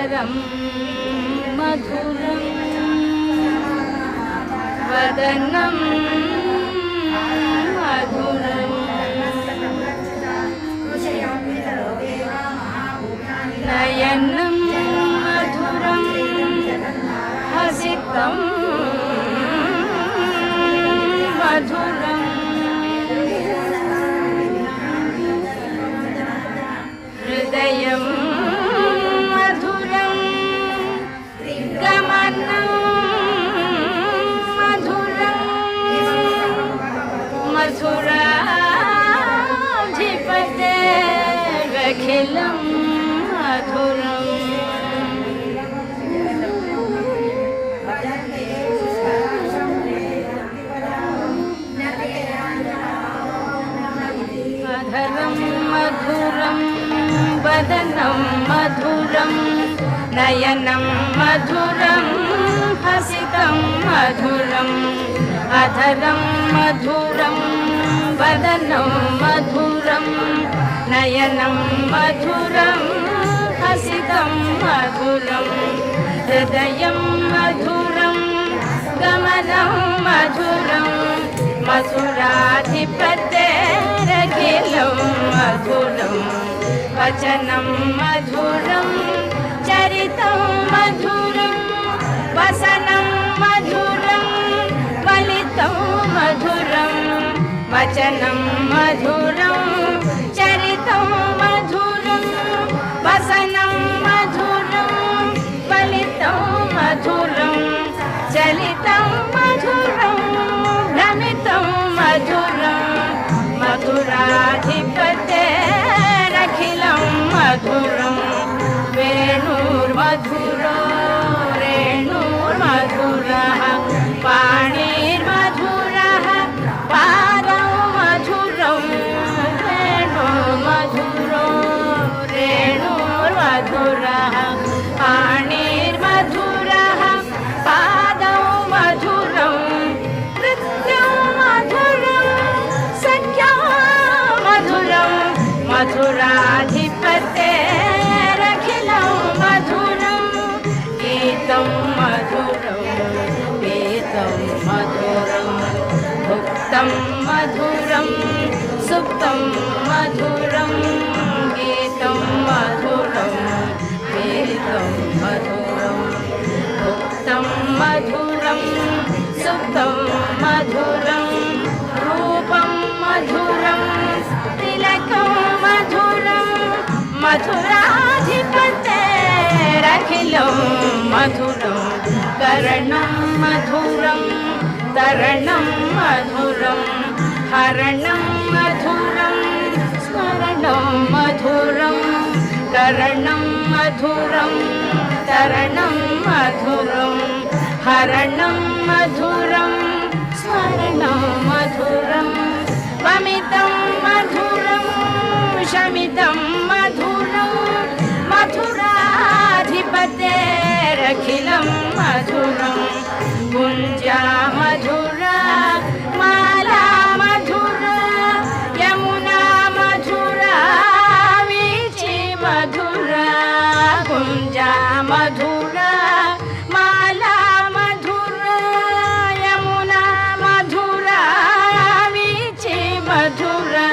अधरं मधुरं वदनं मधुरं नयनं मधुरं हसितं मधुरं हृदयं मधुरं गमनं मधुरं मथुराधिपतेरखिलं मधुरम् अधरं मधुरं वदनं मधुरं नयनं मधुरं हसितं मधुरम् अधरं मधुरं वदनं मधुरं नयनं मधुरं हसितं मधुरं हृदयं मधुरं गमनं मधुरं मथुराधिपतेरखिलं मधुरं वचनं मधुरं चरितं मधुरं वसनं मधुरं वलितं मधुरं वचनं मधुरं चरितं मधुरं वसनं मधुरं वलितं मधुरं चलितं मधुरं भ्रमितं मधुरं मथुराधिपतेरखिलं मधुरं वेणुर्मधुरो रेणुर्मधुरः पाणिर्मधुरः पादौ मधुरं वेणुर्मधुरो रेणुर्मधुरः पाणिर्मधुरः पादौ मधुरं नृत्यं मधुरं सख्यं मधुरं मथुराधिपतेरखिलं मधुरं गीतं मधुरं गीतं मधुरं भुक्तं मधुरं सुप्तं मधुरं गीतं मधुरं गीतं मधुरं भुक्तं मधुरं सुप्तं मधुरं रूपं मधुरं तिलकं मधुरं मथुराधिपतेरखिलं मधुरं कर्णं मधुरं तरणं मधुरं हरणं मधुरं स्मरणं मधुरं कर्णं मधुरं तरणं मधुरं हरणं मधुरं स्मरणं मधुरं वमितं मधुरं शमितं मधुरं मथुराधिपतेरखिलं मधुरं गुञ्जा मधुरा माला मधुरा यमुना मधुरा वीची मधुरा गुञ्जा मधुरा माला मधुरा यमुना मधुरा वीची मधुरा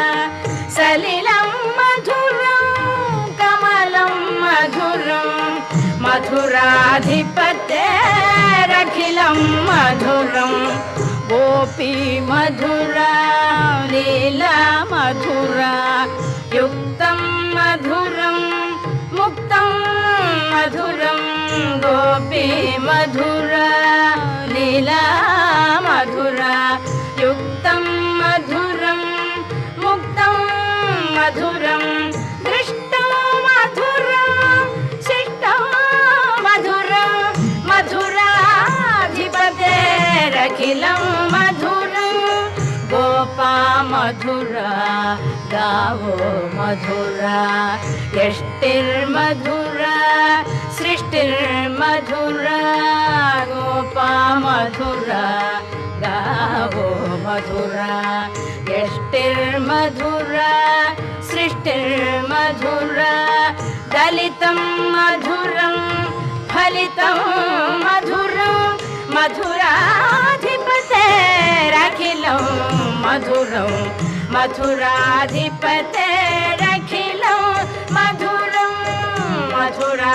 सलिलं मधुरं कमलं मधुरं मथुराधिपतेरखिलं मधुरं गोपी मधुरा लीला मधुरा युक्तं मधुरं मुक्तं मधुरं गोपी मधुरा लीला मधुरा युक्तं मधुरं मुक्तं मधुरं दृष्टं मधुरं शिष्टं मधुरं मथुराधिपतेरखिलं मधुरं गोपा मधुरा गावो मधुरा यष्टिर्मधुरा सृष्टिर्मधुरा गोपा मधुरा गावो मधुरा यष्टिर्मधुरा सृष्टिर्मधुरा दलितं मधुरं गीतं मधुरं मधुराधिपतेरखिलं मधुरं मधुराधिपतेरखिलं मधुरं मधुराधिपतेरखिलं